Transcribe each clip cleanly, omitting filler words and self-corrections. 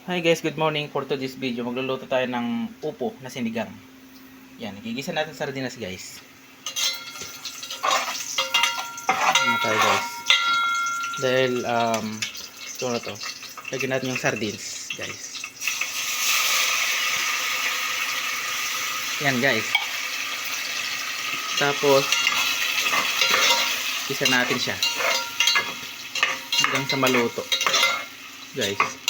Hi guys, good morning. For today's video, magluluto tayo ng upo na sinigang. Yan, igigisa natin sardinas guys. Ano tayo guys? Dahil, ito na to. Lagyan natin yung sardines guys. Yan guys. Tapos, isa natin siya. Hanggang sa maluto. Guys.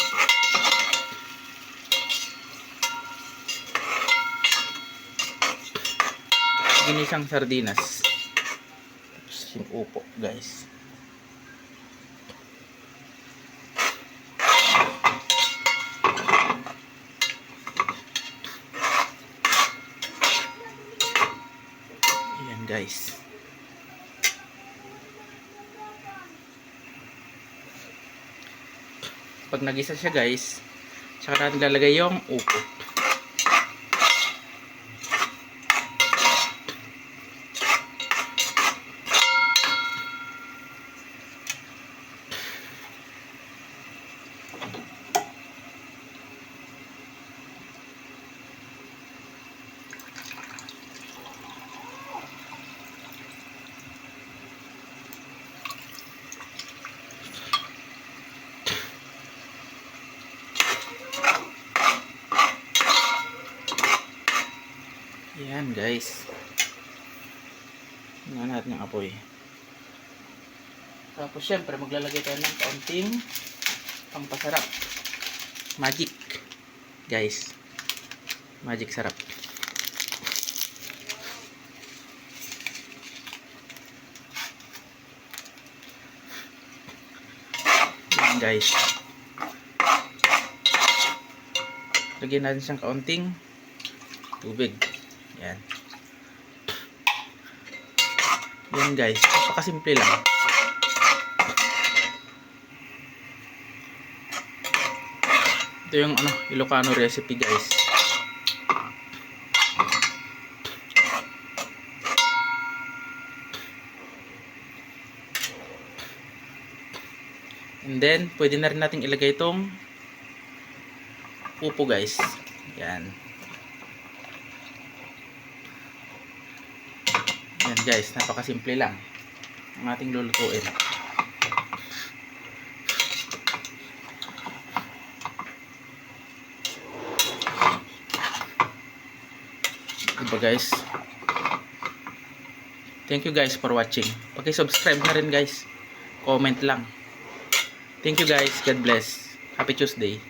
Ginisang sardinas. Tapos yung upo guys. Ayan guys. Pag nagisa siya guys, saka natin lalagay yung upo. Ayan guys. Tingnan natin yung apoy. Tapos syempre maglalagay tayo ng kaunting pampasarap. Magic. Guys. Magic sarap. Ayan guys. Lagyan natin siyang kaunting tubig. Yan. Yan guys. Napakasimple lang. Ito yung Ilocano recipe guys. And then, pwede na rin natin ilagay itong upo guys. Yan. Yan guys, napakasimple lang ang ating lulutuin. Diba guys? Thank you guys for watching. Paki-subscribe na rin guys. Comment lang. Thank you guys. God bless. Happy Tuesday.